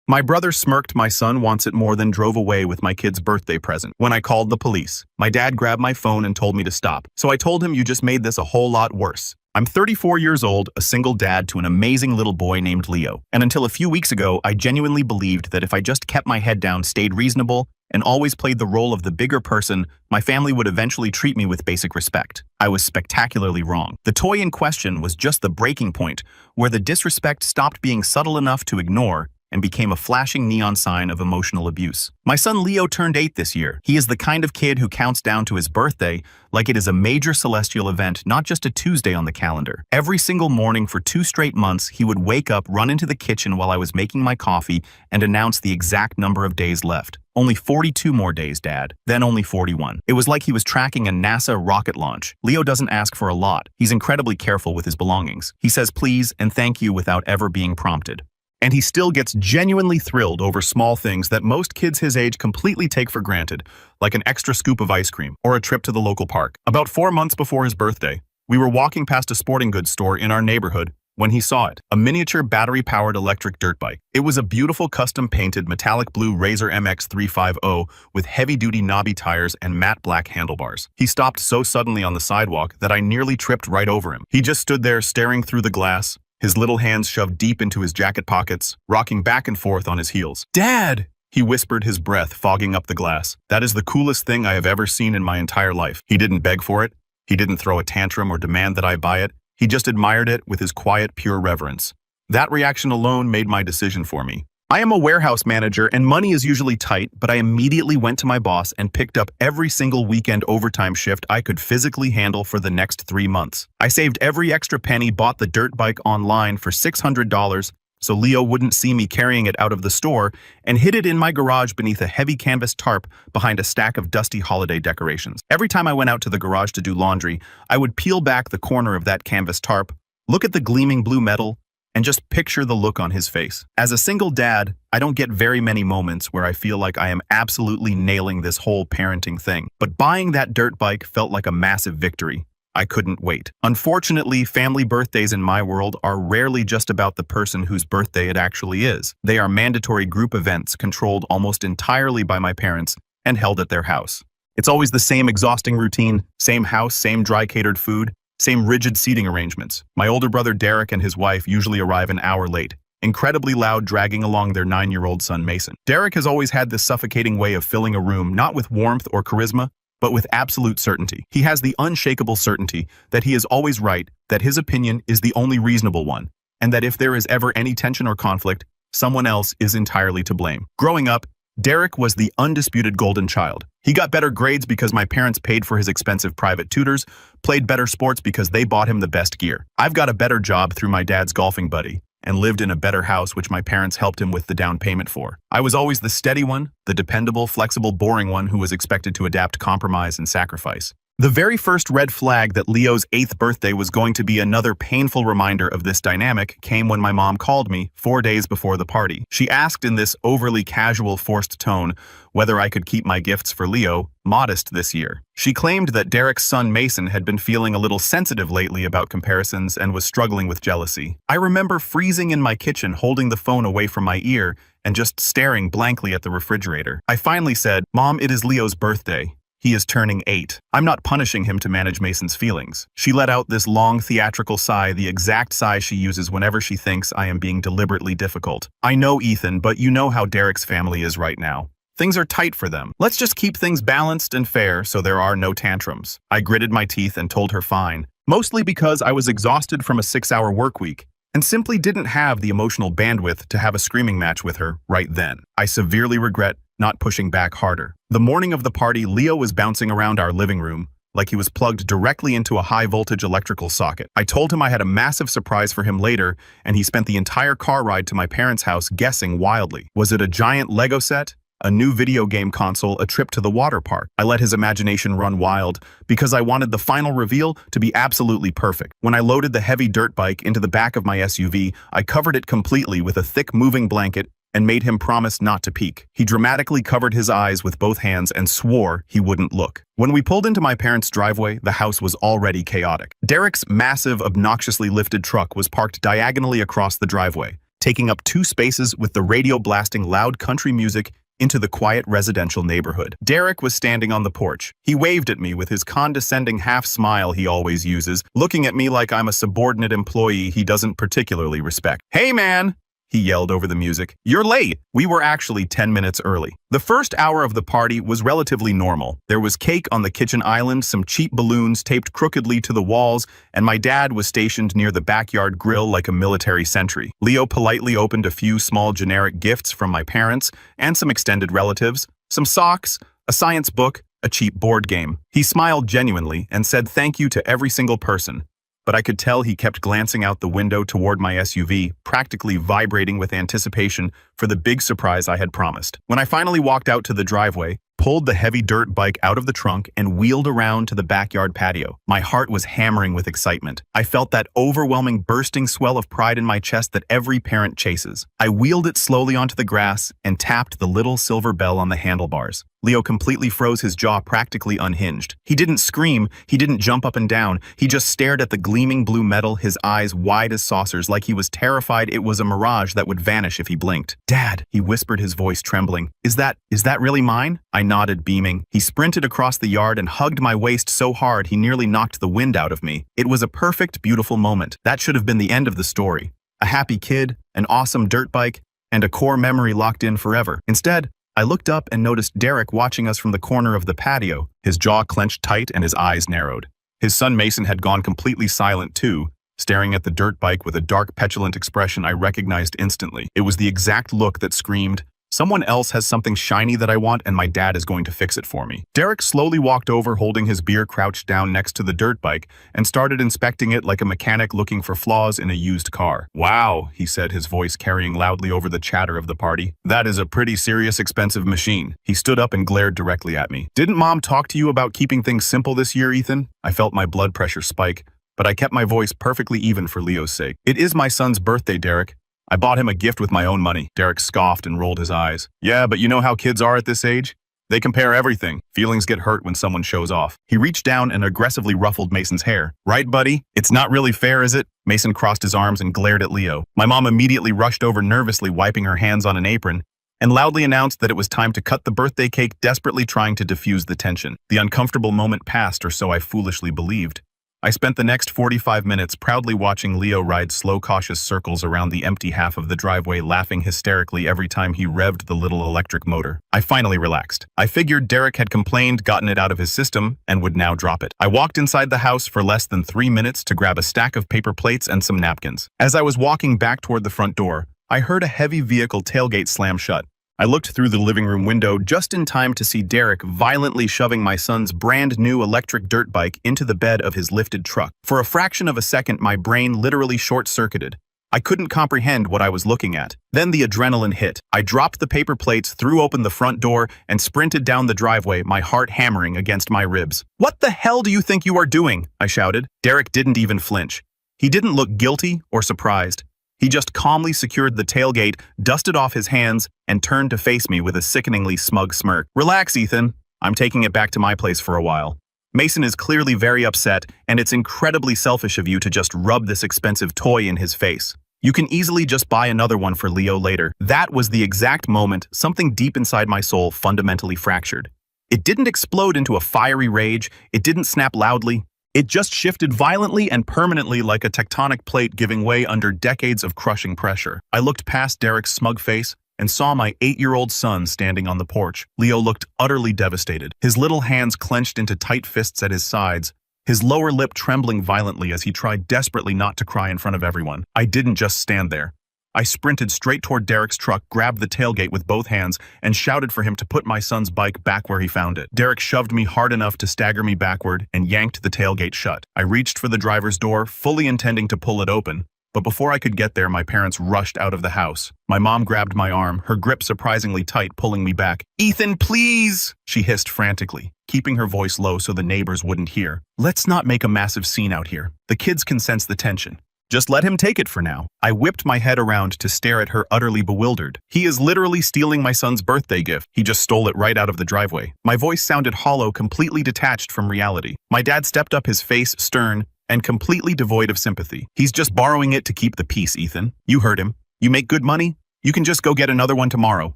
My brother smirked my son wants it more than drove away with my kid's birthday present. When I called the police, my dad grabbed my phone and told me to stop. So I told him you just made this a whole lot worse. I'm 34 years old, a single dad to an amazing little boy named Leo. And until a few weeks ago, I genuinely believed that if I just kept my head down, stayed reasonable, and always played the role of the bigger person, my family would eventually treat me with basic respect. I was spectacularly wrong. The toy in question was just the breaking point, where the disrespect stopped being subtle enough to ignore and became a flashing neon sign of emotional abuse. My son Leo turned 8 this year. He is the kind of kid who counts down to his birthday like it is a major celestial event, not just a Tuesday on the calendar. Every single morning for 2 straight months, he would wake up, run into the kitchen while I was making my coffee, and announce the exact number of days left. Only 42 more days, Dad. Then only 41. It was like he was tracking a NASA rocket launch. Leo doesn't ask for a lot. He's incredibly careful with his belongings. He says please and thank you without ever being prompted. And he still gets genuinely thrilled over small things that most kids his age completely take for granted, like an extra scoop of ice cream or a trip to the local park. About 4 months before his birthday, we were walking past a sporting goods store in our neighborhood when he saw it, a miniature battery-powered electric dirt bike. It was a beautiful custom-painted metallic blue Razor MX 350 with heavy-duty knobby tires and matte black handlebars. He stopped so suddenly on the sidewalk that I nearly tripped right over him. He just stood there staring through the glass, his little hands shoved deep into his jacket pockets, rocking back and forth on his heels. "Dad!" he whispered, his breath fogging up the glass. "That is the coolest thing I have ever seen in my entire life." He didn't beg for it. He didn't throw a tantrum or demand that I buy it. He just admired it with his quiet, pure reverence. That reaction alone made my decision for me. I am a warehouse manager and money is usually tight, but I immediately went to my boss and picked up every single weekend overtime shift I could physically handle for the next 3 months. I saved every extra penny, bought the dirt bike online for $600 so Leo wouldn't see me carrying it out of the store, and hid it in my garage beneath a heavy canvas tarp behind a stack of dusty holiday decorations. Every time I went out to the garage to do laundry, I would peel back the corner of that canvas tarp, look at the gleaming blue metal, and just picture the look on his face. As a single dad, I don't get very many moments where I feel like I am absolutely nailing this whole parenting thing. But buying that dirt bike felt like a massive victory. I couldn't wait. Unfortunately, family birthdays in my world are rarely just about the person whose birthday it actually is. They are mandatory group events controlled almost entirely by my parents and held at their house. It's always the same exhausting routine, same house, same dry catered food, same rigid seating arrangements. My older brother Derek and his wife usually arrive an hour late, incredibly loud, dragging along their 9-year-old son Mason. Derek has always had this suffocating way of filling a room not with warmth or charisma, but with absolute certainty. He has the unshakable certainty that he is always right, that his opinion is the only reasonable one, and that if there is ever any tension or conflict, someone else is entirely to blame. Growing up, Derek was the undisputed golden child. He got better grades because my parents paid for his expensive private tutors, played better sports because they bought him the best gear. I've got a better job through my dad's golfing buddy, and lived in a better house which my parents helped him with the down payment for. I was always the steady one, the dependable, flexible, boring one who was expected to adapt, compromise, and sacrifice. The very first red flag that Leo's 8th birthday was going to be another painful reminder of this dynamic came when my mom called me 4 days before the party. She asked in this overly casual, forced tone whether I could keep my gifts for Leo modest this year. She claimed that Derek's son Mason had been feeling a little sensitive lately about comparisons and was struggling with jealousy. I remember freezing in my kitchen, holding the phone away from my ear and just staring blankly at the refrigerator. I finally said, "Mom, it is Leo's birthday. He is turning 8. I'm not punishing him to manage Mason's feelings." She let out this long theatrical sigh, the exact sigh she uses whenever she thinks I am being deliberately difficult. "I know, Ethan, but you know how Derek's family is right now. Things are tight for them. Let's just keep things balanced and fair so there are no tantrums." I gritted my teeth and told her fine, mostly because I was exhausted from a 6-hour work week and simply didn't have the emotional bandwidth to have a screaming match with her right then. I severely regret not pushing back harder. The morning of the party, Leo was bouncing around our living room like he was plugged directly into a high-voltage electrical socket. I told him I had a massive surprise for him later, and he spent the entire car ride to my parents' house guessing wildly. Was it a giant Lego set? A new video game console, a trip to the water park? I let his imagination run wild because I wanted the final reveal to be absolutely perfect. When I loaded the heavy dirt bike into the back of my SUV, I covered it completely with a thick moving blanket and made him promise not to peek. He dramatically covered his eyes with both hands and swore he wouldn't look. When we pulled into my parents' driveway, the house was already chaotic. Derek's massive, obnoxiously lifted truck was parked diagonally across the driveway, taking up 2 spaces with the radio blasting loud country music into the quiet residential neighborhood. Derek was standing on the porch. He waved at me with his condescending half-smile he always uses, looking at me like I'm a subordinate employee he doesn't particularly respect. "Hey, man!" he yelled over the music. "You're late." We were actually 10 minutes early. The first hour of the party was relatively normal. There was cake on the kitchen island, some cheap balloons taped crookedly to the walls, and my dad was stationed near the backyard grill like a military sentry. Leo politely opened a few small generic gifts from my parents and some extended relatives, some socks, a science book, a cheap board game. He smiled genuinely and said thank you to every single person, but I could tell he kept glancing out the window toward my SUV, practically vibrating with anticipation for the big surprise I had promised. When I finally walked out to the driveway, pulled the heavy dirt bike out of the trunk, and wheeled around to the backyard patio, my heart was hammering with excitement. I felt that overwhelming bursting swell of pride in my chest that every parent chases. I wheeled it slowly onto the grass and tapped the little silver bell on the handlebars. Leo completely froze, his jaw practically unhinged. He didn't scream, he didn't jump up and down, he just stared at the gleaming blue metal, his eyes wide as saucers, like he was terrified it was a mirage that would vanish if he blinked. "Dad," he whispered, his voice trembling. Is that really mine?" I nodded, beaming. He sprinted across the yard and hugged my waist so hard he nearly knocked the wind out of me. It was a perfect, beautiful moment. That should have been the end of the story. A happy kid, an awesome dirt bike, and a core memory locked in forever. Instead, I looked up and noticed Derek watching us from the corner of the patio, his jaw clenched tight and his eyes narrowed. His son Mason had gone completely silent too, staring at the dirt bike with a dark, petulant expression I recognized instantly. It was the exact look that screamed, "Someone else has something shiny that I want and my dad is going to fix it for me." Derek slowly walked over, holding his beer crouched down next to the dirt bike, and started inspecting it like a mechanic looking for flaws in a used car. "Wow," he said, his voice carrying loudly over the chatter of the party. "That is a pretty serious, expensive machine." He stood up and glared directly at me. "Didn't Mom talk to you about keeping things simple this year, Ethan?" I felt my blood pressure spike, but I kept my voice perfectly even for Leo's sake. "It is my son's birthday, Derek. I bought him a gift with my own money." Derek scoffed and rolled his eyes. "Yeah, but you know how kids are at this age? They compare everything. Feelings get hurt when someone shows off." He reached down and aggressively ruffled Mason's hair. "Right, buddy? It's not really fair, is it?" Mason crossed his arms and glared at Leo. My mom immediately rushed over, nervously wiping her hands on an apron, and loudly announced that it was time to cut the birthday cake, desperately trying to diffuse the tension. The uncomfortable moment passed, or so I foolishly believed. I spent the next 45 minutes proudly watching Leo ride slow, cautious circles around the empty half of the driveway, laughing hysterically every time he revved the little electric motor. I finally relaxed. I figured Derek had complained, gotten it out of his system, and would now drop it. I walked inside the house for less than 3 minutes to grab a stack of paper plates and some napkins. As I was walking back toward the front door, I heard a heavy vehicle tailgate slam shut. I looked through the living room window just in time to see Derek violently shoving my son's brand new electric dirt bike into the bed of his lifted truck. For a fraction of a second, my brain literally short-circuited. I couldn't comprehend what I was looking at. Then the adrenaline hit. I dropped the paper plates, threw open the front door, and sprinted down the driveway, my heart hammering against my ribs. "What the hell do you think you are doing?" I shouted. Derek didn't even flinch. He didn't look guilty or surprised. He just calmly secured the tailgate, dusted off his hands, and turned to face me with a sickeningly smug smirk. "Relax, Ethan. I'm taking it back to my place for a while. Mason is clearly very upset, and it's incredibly selfish of you to just rub this expensive toy in his face. You can easily just buy another one for Leo later." That was the exact moment something deep inside my soul fundamentally fractured. It didn't explode into a fiery rage. It didn't snap loudly. It just shifted violently and permanently, like a tectonic plate giving way under decades of crushing pressure. I looked past Derek's smug face and saw my 8-year-old son standing on the porch. Leo looked utterly devastated, his little hands clenched into tight fists at his sides, his lower lip trembling violently as he tried desperately not to cry in front of everyone. I didn't just stand there. I sprinted straight toward Derek's truck, grabbed the tailgate with both hands, and shouted for him to put my son's bike back where he found it. Derek shoved me hard enough to stagger me backward and yanked the tailgate shut. I reached for the driver's door, fully intending to pull it open, but before I could get there, my parents rushed out of the house. My mom grabbed my arm, her grip surprisingly tight, pulling me back. "Ethan, please!" she hissed frantically, keeping her voice low so the neighbors wouldn't hear. "Let's not make a massive scene out here. The kids can sense the tension. Just let him take it for now." I whipped my head around to stare at her, utterly bewildered. "He is literally stealing my son's birthday gift. He just stole it right out of the driveway." My voice sounded hollow, completely detached from reality. My dad stepped up, his face stern and completely devoid of sympathy. "He's just borrowing it to keep the peace, Ethan. You heard him. You make good money? You can just go get another one tomorrow.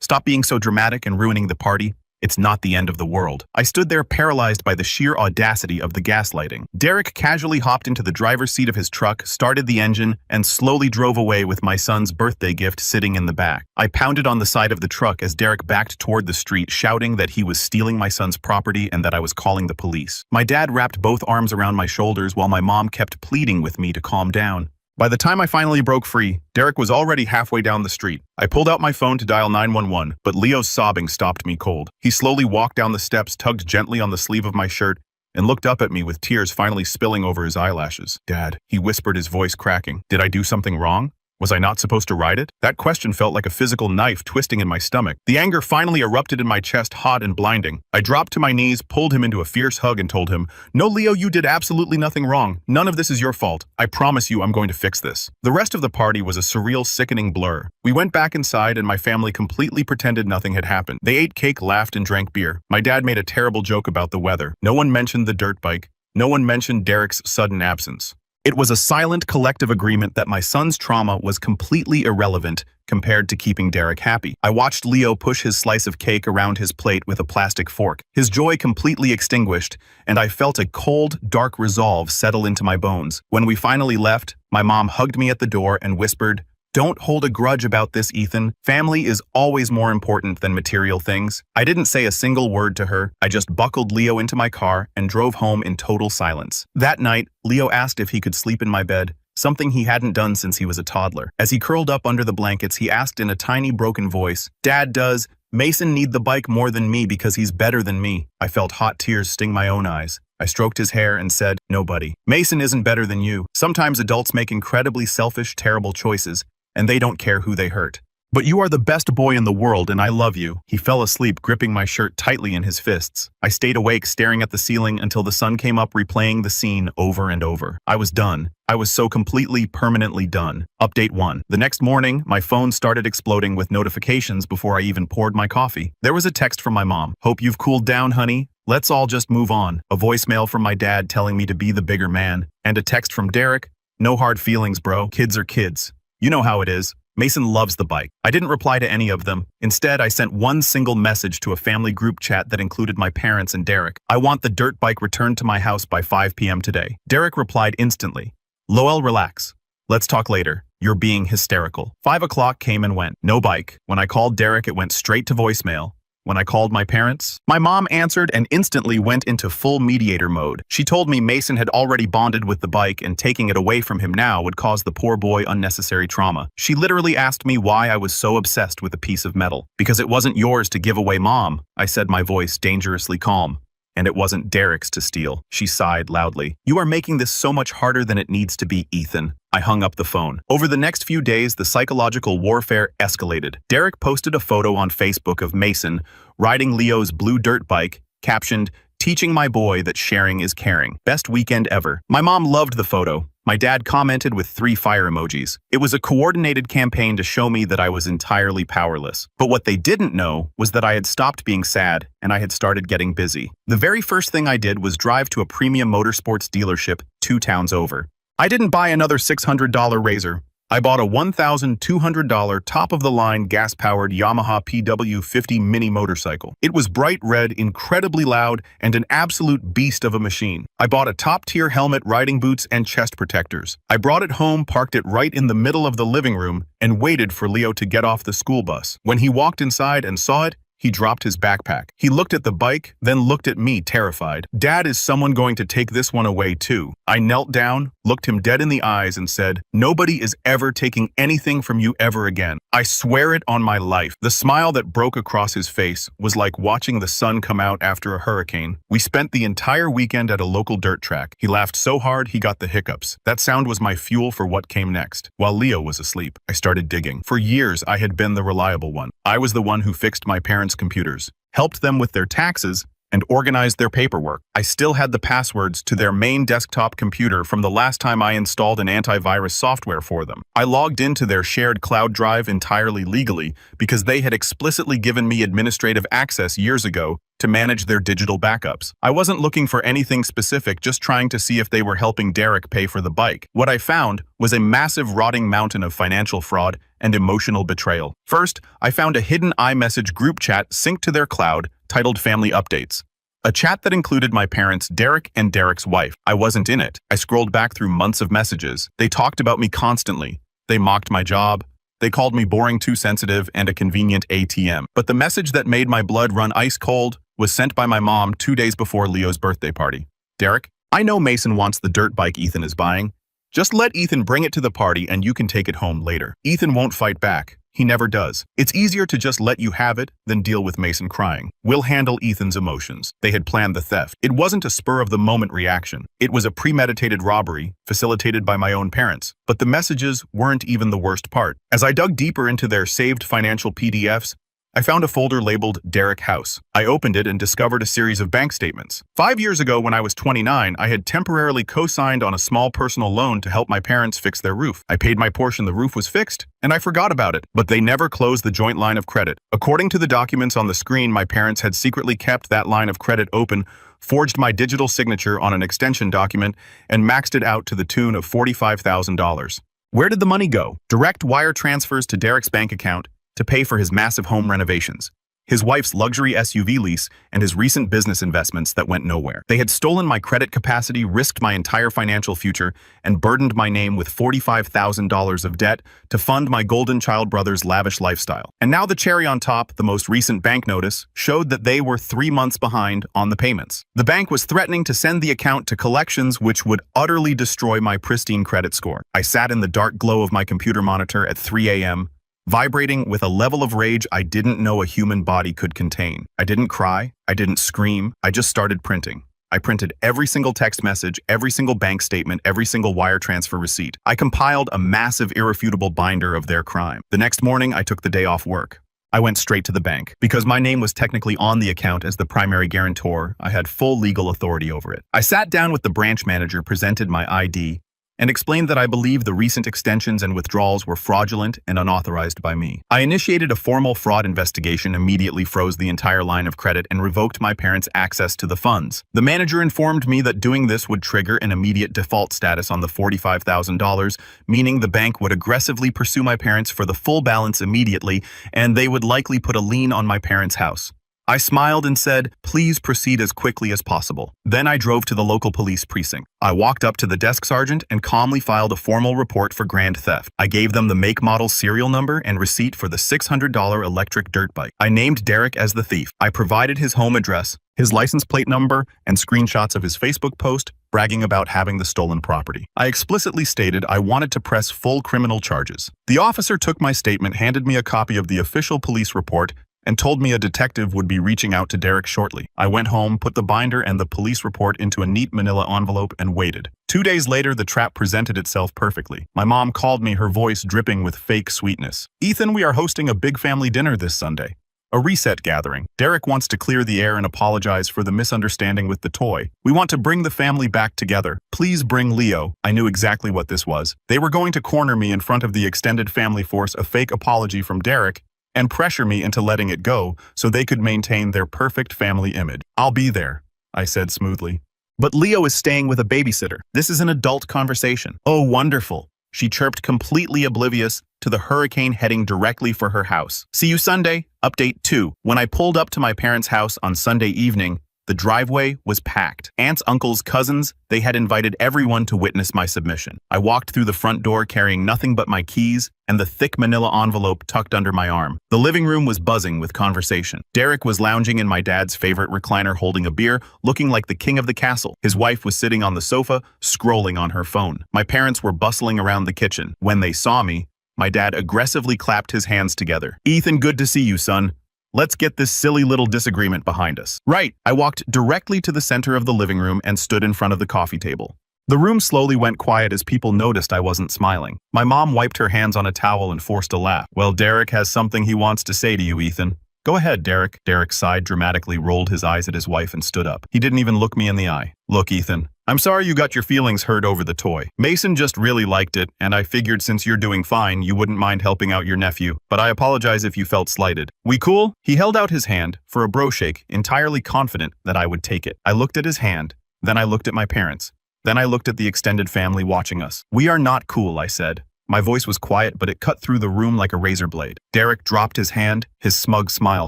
Stop being so dramatic and ruining the party. It's not the end of the world. I stood there paralyzed by the sheer audacity of the gaslighting. Derek casually hopped into the driver's seat of his truck, started the engine, and slowly drove away with my son's birthday gift sitting in the back. I pounded on the side of the truck as Derek backed toward the street, shouting that he was stealing my son's property and that I was calling the police. My dad wrapped both arms around my shoulders while my mom kept pleading with me to calm down. By the time I finally broke free, Derek was already halfway down the street. I pulled out my phone to dial 911, but Leo's sobbing stopped me cold. He slowly walked down the steps, tugged gently on the sleeve of my shirt, and looked up at me with tears finally spilling over his eyelashes. "Dad," he whispered, his voice cracking. "Did I do something wrong? Was I not supposed to ride it?" That question felt like a physical knife twisting in my stomach. The anger finally erupted in my chest, hot and blinding. I dropped to my knees, pulled him into a fierce hug, and told him, "No, Leo, you did absolutely nothing wrong. None of this is your fault. I promise you I'm going to fix this." The rest of the party was a surreal, sickening blur. We went back inside and my family completely pretended nothing had happened. They ate cake, laughed, and drank beer. My dad made a terrible joke about the weather. No one mentioned the dirt bike. No one mentioned Derek's sudden absence. It was a silent collective agreement that my son's trauma was completely irrelevant compared to keeping Derek happy. I watched Leo push his slice of cake around his plate with a plastic fork, his joy completely extinguished, and I felt a cold, dark resolve settle into my bones. When we finally left, my mom hugged me at the door and whispered, "Don't hold a grudge about this, Ethan. Family is always more important than material things." I didn't say a single word to her. I just buckled Leo into my car and drove home in total silence. That night, Leo asked if he could sleep in my bed, something he hadn't done since he was a toddler. As he curled up under the blankets, he asked in a tiny, broken voice, "Dad, does Mason need the bike more than me because he's better than me?" I felt hot tears sting my own eyes. I stroked his hair and said, "No, buddy. Mason isn't better than you. Sometimes adults make incredibly selfish, terrible choices, and they don't care who they hurt. But you are the best boy in the world and I love you." He fell asleep, gripping my shirt tightly in his fists. I stayed awake, staring at the ceiling until the sun came up, replaying the scene over and over. I was done. I was so completely, permanently done. Update 1. The next morning, my phone started exploding with notifications before I even poured my coffee. There was a text from my mom. "Hope you've cooled down, honey. Let's all just move on." A voicemail from my dad telling me to be the bigger man. And a text from Derek. "No hard feelings, bro. Kids are kids. You know how it is. Mason loves the bike." I didn't reply to any of them. Instead, I sent one single message to a family group chat that included my parents and Derek. "I want the dirt bike returned to my house by 5 p.m. today." Derek replied instantly, "Lowell, relax. Let's talk later. You're being hysterical." 5 o'clock came and went. No bike. When I called Derek, it went straight to voicemail. When I called my parents, my mom answered and instantly went into full mediator mode. She told me Mason had already bonded with the bike and taking it away from him now would cause the poor boy unnecessary trauma. She literally asked me why I was so obsessed with a piece of metal. "Because it wasn't yours to give away, Mom," I said, my voice dangerously calm. "And it wasn't Derek's to steal." She sighed loudly. "You are making this so much harder than it needs to be, Ethan." I hung up the phone. Over the next few days, the psychological warfare escalated. Derek posted a photo on Facebook of Mason riding Leo's blue dirt bike, captioned, "Teaching my boy that sharing is caring. Best weekend ever." My mom loved the photo. My dad commented with 3 fire emojis. It was a coordinated campaign to show me that I was entirely powerless. But what they didn't know was that I had stopped being sad and I had started getting busy. The very first thing I did was drive to a premium motorsports dealership 2 towns over. I didn't buy another $600 Razor. I bought a $1,200 top-of-the-line gas-powered Yamaha PW50 mini motorcycle. It was bright red, incredibly loud, and an absolute beast of a machine. I bought a top-tier helmet, riding boots, and chest protectors. I brought it home, parked it right in the middle of the living room, and waited for Leo to get off the school bus. When he walked inside and saw it, he dropped his backpack. He looked at the bike, then looked at me, terrified. "Dad, is someone going to take this one away too?" I knelt down, looked him dead in the eyes, and said, "Nobody is ever taking anything from you ever again. I swear it on my life." The smile that broke across his face was like watching the sun come out after a hurricane. We spent the entire weekend at a local dirt track. He laughed so hard he got the hiccups. That sound was my fuel for what came next. While Leo was asleep, I started digging. For years, I had been the reliable one. I was the one who fixed my parents' computers, helped them with their taxes, and organized their paperwork. I still had the passwords to their main desktop computer from the last time I installed an antivirus software for them. I logged into their shared cloud drive entirely legally because they had explicitly given me administrative access years ago to manage their digital backups. I wasn't looking for anything specific, just trying to see if they were helping Derek pay for the bike. What I found was a massive rotting mountain of financial fraud and emotional betrayal. First, I found a hidden iMessage group chat synced to their cloud titled Family Updates. A chat that included my parents, Derek, and Derek's wife. I wasn't in it. I scrolled back through months of messages. They talked about me constantly. They mocked my job. They called me boring, too sensitive, and a convenient ATM. But the message that made my blood run ice cold was sent by my mom 2 days before Leo's birthday party. Derek, I know Mason wants the dirt bike Ethan is buying. Just let Ethan bring it to the party and you can take it home later. Ethan won't fight back. He never does. It's easier to just let you have it than deal with Mason crying. We'll handle Ethan's emotions. They had planned the theft. It wasn't a spur-of-the-moment reaction. It was a premeditated robbery, facilitated by my own parents. But the messages weren't even the worst part. As I dug deeper into their saved financial PDFs, I found a folder labeled Derek House. I opened it and discovered a series of bank statements. 5 years ago, when I was 29, I had temporarily co-signed on a small personal loan to help my parents fix their roof. I paid my portion, the roof was fixed, and I forgot about it. But they never closed the joint line of credit. According to the documents on the screen, my parents had secretly kept that line of credit open, forged my digital signature on an extension document, and maxed it out to the tune of $45,000. Where did the money go? Direct wire transfers to Derek's bank account to pay for his massive home renovations, his wife's luxury SUV lease, and his recent business investments that went nowhere. They had stolen my credit capacity, risked my entire financial future, and burdened my name with $45,000 of debt to fund my golden child brother's lavish lifestyle. And now the cherry on top, the most recent bank notice, showed that they were 3 months behind on the payments. The bank was threatening to send the account to collections, which would utterly destroy my pristine credit score. I sat in the dark glow of my computer monitor at 3 a.m., vibrating with a level of rage I didn't know a human body could contain. I didn't cry, I didn't scream, I just started printing. I printed every single text message, every single bank statement, every single wire transfer receipt. I compiled a massive, irrefutable binder of their crime. The next morning, I took the day off work. I went straight to the bank. Because my name was technically on the account as the primary guarantor, I had full legal authority over it. I sat down with the branch manager, presented my ID, and explained that I believe the recent extensions and withdrawals were fraudulent and unauthorized by me. I initiated a formal fraud investigation, immediately froze the entire line of credit, and revoked my parents' access to the funds. The manager informed me that doing this would trigger an immediate default status on the $45,000, meaning the bank would aggressively pursue my parents for the full balance immediately, and they would likely put a lien on my parents' house. I smiled and said, "Please proceed as quickly as possible." Then I drove to the local police precinct. I walked up to the desk sergeant and calmly filed a formal report for grand theft. I gave them the make, model, serial number, and receipt for the $600 electric dirt bike. I named Derek as the thief. I provided his home address, his license plate number, and screenshots of his Facebook post bragging about having the stolen property. I explicitly stated I wanted to press full criminal charges. The officer took my statement, handed me a copy of the official police report, and told me a detective would be reaching out to Derek shortly. I went home, put the binder and the police report into a neat manila envelope, and waited. 2 days later, the trap presented itself perfectly. My mom called me, her voice dripping with fake sweetness. "Ethan, we are hosting a big family dinner this Sunday. A reset gathering. Derek wants to clear the air and apologize for the misunderstanding with the toy. We want to bring the family back together. Please bring Leo." I knew exactly what this was. They were going to corner me in front of the extended family, force a fake apology from Derek, and pressure me into letting it go so they could maintain their perfect family image. "I'll be there," I said smoothly. "But Leo is staying with a babysitter. This is an adult conversation." "Oh, wonderful," she chirped, completely oblivious to the hurricane heading directly for her house. "See you Sunday." Update 2. When I pulled up to my parents' house on Sunday evening, the driveway was packed. Aunts, uncles, cousins, they had invited everyone to witness my submission. I walked through the front door carrying nothing but my keys and the thick manila envelope tucked under my arm. The living room was buzzing with conversation. Derek was lounging in my dad's favorite recliner holding a beer, looking like the king of the castle. His wife was sitting on the sofa, scrolling on her phone. My parents were bustling around the kitchen. When they saw me, my dad aggressively clapped his hands together. "Ethan, good to see you, son. Let's get this silly little disagreement behind us." "Right." I walked directly to the center of the living room and stood in front of the coffee table. The room slowly went quiet as people noticed I wasn't smiling. My mom wiped her hands on a towel and forced a laugh. "Well, Derek has something he wants to say to you, Ethan." "Go ahead, Derek." Derek sighed dramatically, rolled his eyes at his wife, and stood up. He didn't even look me in the eye. "Look, Ethan, I'm sorry you got your feelings hurt over the toy. Mason just really liked it, and I figured since you're doing fine, you wouldn't mind helping out your nephew. But I apologize if you felt slighted. We cool? He held out his hand for a bro shake, entirely confident that I would take it. I looked at his hand, then I looked at my parents. Then I looked at the extended family watching us. We are not cool, I said. My voice was quiet, but it cut through the room like a razor blade. Derek dropped his hand, his smug smile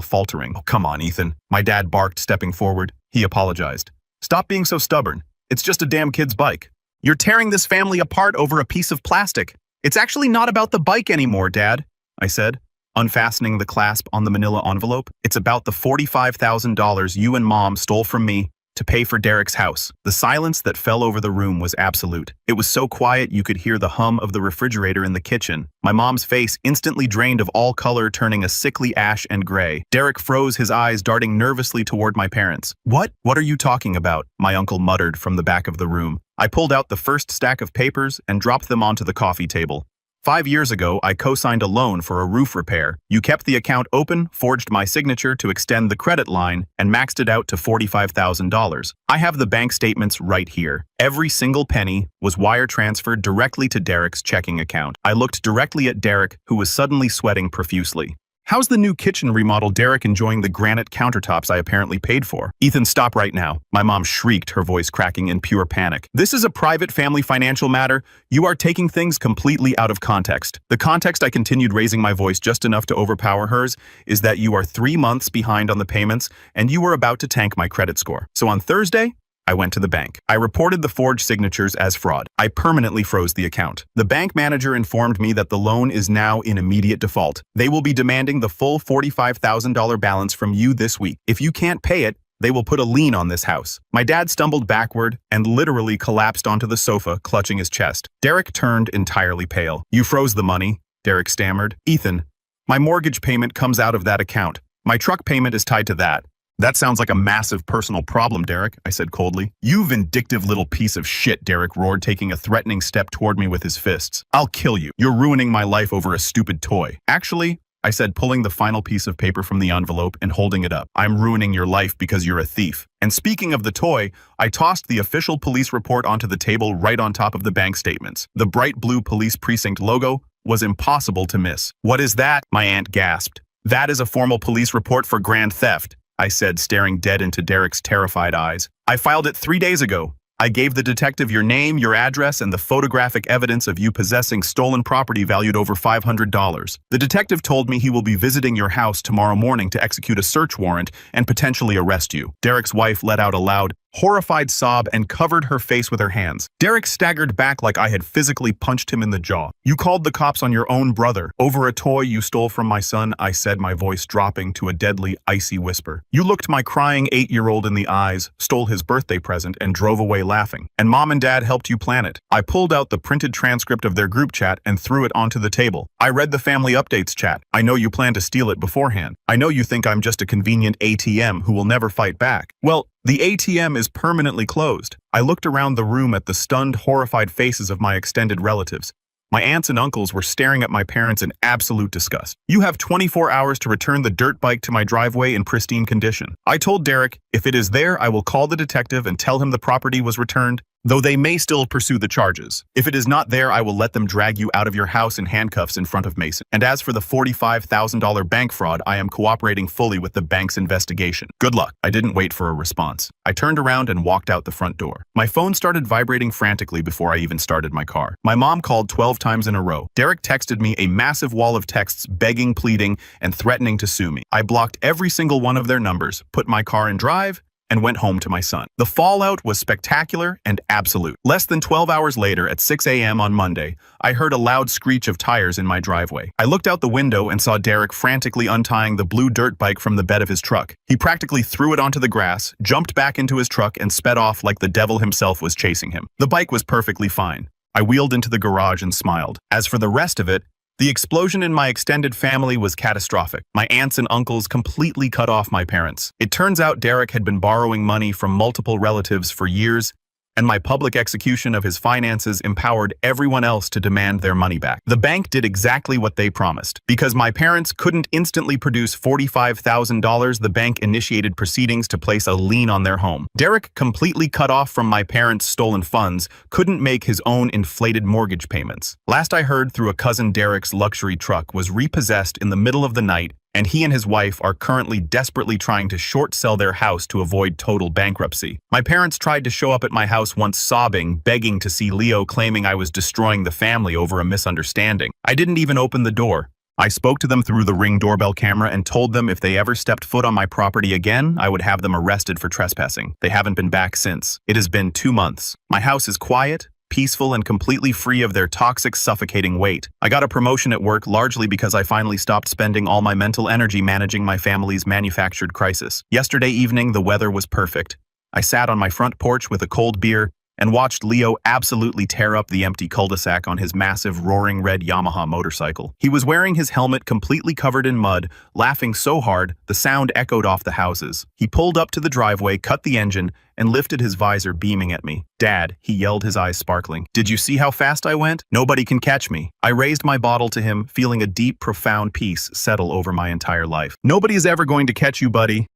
faltering. Oh, come on, Ethan. My dad barked, stepping forward. He apologized. Stop being so stubborn. It's just a damn kid's bike. You're tearing this family apart over a piece of plastic. It's actually not about the bike anymore, Dad, I said, unfastening the clasp on the manila envelope. It's about the $45,000 you and Mom stole from me to pay for Derek's house. The silence that fell over the room was absolute. It was so quiet you could hear the hum of the refrigerator in the kitchen. My mom's face instantly drained of all color, turning a sickly ash and gray. Derek froze, his eyes darting nervously toward my parents. What? What are you talking about? My uncle muttered from the back of the room. I pulled out the first stack of papers and dropped them onto the coffee table. 5 years ago, I co-signed a loan for a roof repair. You kept the account open, forged my signature to extend the credit line, and maxed it out to $45,000. I have the bank statements right here. Every single penny was wire transferred directly to Derek's checking account. I looked directly at Derek, who was suddenly sweating profusely. How's the new kitchen remodel, Derek, enjoying the granite countertops I apparently paid for? Ethan, stop right now. My mom shrieked, her voice cracking in pure panic. This is a private family financial matter. You are taking things completely out of context. The context, I continued, raising my voice just enough to overpower hers, is that you are 3 months behind on the payments and you were about to tank my credit score. So on Thursday, I went to the bank. I reported the forged signatures as fraud. I permanently froze the account. The bank manager informed me that the loan is now in immediate default. They will be demanding the full $45,000 balance from you this week. If you can't pay it, they will put a lien on this house. My dad stumbled backward and literally collapsed onto the sofa, clutching his chest. Derek turned entirely pale. You froze the money, Derek stammered. Ethan, my mortgage payment comes out of that account. My truck payment is tied to that. That sounds like a massive personal problem, Derek, I said coldly. You vindictive little piece of shit, Derek roared, taking a threatening step toward me with his fists. I'll kill you. You're ruining my life over a stupid toy. Actually, I said, pulling the final piece of paper from the envelope and holding it up. I'm ruining your life because you're a thief. And speaking of the toy, I tossed the official police report onto the table right on top of the bank statements. The bright blue police precinct logo was impossible to miss. What is that? My aunt gasped. That is a formal police report for grand theft, I said, staring dead into Derek's terrified eyes. I filed it 3 days ago. I gave the detective your name, your address, and the photographic evidence of you possessing stolen property valued over $500. The detective told me he will be visiting your house tomorrow morning to execute a search warrant and potentially arrest you. Derek's wife let out a loud, horrified sob and covered her face with her hands. Derek staggered back like I had physically punched him in the jaw. You called the cops on your own brother over a toy you stole from my son, I said, my voice dropping to a deadly, icy whisper. You looked my crying 8-year-old in the eyes, stole his birthday present, and drove away laughing. And Mom and Dad helped you plan it. I pulled out the printed transcript of their group chat and threw it onto the table. I read the family updates chat. I know you plan to steal it beforehand. I know you think I'm just a convenient ATM who will never fight back. Well, the ATM is permanently closed. I looked around the room at the stunned, horrified faces of my extended relatives. My aunts and uncles were staring at my parents in absolute disgust. You have 24 hours to return the dirt bike to my driveway in pristine condition. I told Derek, if it is there, I will call the detective and tell him the property was returned, though they may still pursue the charges. If it is not there, I will let them drag you out of your house in handcuffs in front of Mason. And as for the $45,000 bank fraud, I am cooperating fully with the bank's investigation. Good luck. I didn't wait for a response. I turned around and walked out the front door. My phone started vibrating frantically before I even started my car. My mom called 12 times in a row. Derek texted me a massive wall of texts begging, pleading, and threatening to sue me. I blocked every single one of their numbers, put my car in drive, and went home to my son. The fallout was spectacular and absolute. Less than 12 hours later, at 6 a.m. on Monday, I heard a loud screech of tires in my driveway. I looked out the window and saw Derek frantically untying the blue dirt bike from the bed of his truck. He practically threw it onto the grass, jumped back into his truck, and sped off like the devil himself was chasing him. The bike was perfectly fine. I wheeled into the garage and smiled. As for the rest of it, the explosion in my extended family was catastrophic. My aunts and uncles completely cut off my parents. It turns out Derek had been borrowing money from multiple relatives for years and my public execution of his finances empowered everyone else to demand their money back. The bank did exactly what they promised. Because my parents couldn't instantly produce $45,000, the bank initiated proceedings to place a lien on their home. Derek, completely cut off from my parents' stolen funds, couldn't make his own inflated mortgage payments. Last I heard, through a cousin, Derek's luxury truck was repossessed in the middle of the night, and he and his wife are currently desperately trying to short sell their house to avoid total bankruptcy. My parents tried to show up at my house once, sobbing, begging to see Leo, claiming I was destroying the family over a misunderstanding. I didn't even open the door. I spoke to them through the Ring doorbell camera and told them if they ever stepped foot on my property again, I would have them arrested for trespassing. They haven't been back since. It has been 2 months. My house is quiet, peaceful, and completely free of their toxic, suffocating weight. I got a promotion at work largely because I finally stopped spending all my mental energy managing my family's manufactured crisis. Yesterday evening, the weather was perfect. I sat on my front porch with a cold beer and watched Leo absolutely tear up the empty cul-de-sac on his massive, roaring red Yamaha motorcycle. He was wearing his helmet completely covered in mud, laughing so hard the sound echoed off the houses. He pulled up to the driveway, cut the engine, and lifted his visor, beaming at me. "Dad," he yelled, his eyes sparkling. "Did you see how fast I went? Nobody can catch me." I raised my bottle to him, feeling a deep, profound peace settle over my entire life. "Nobody is ever going to catch you, buddy."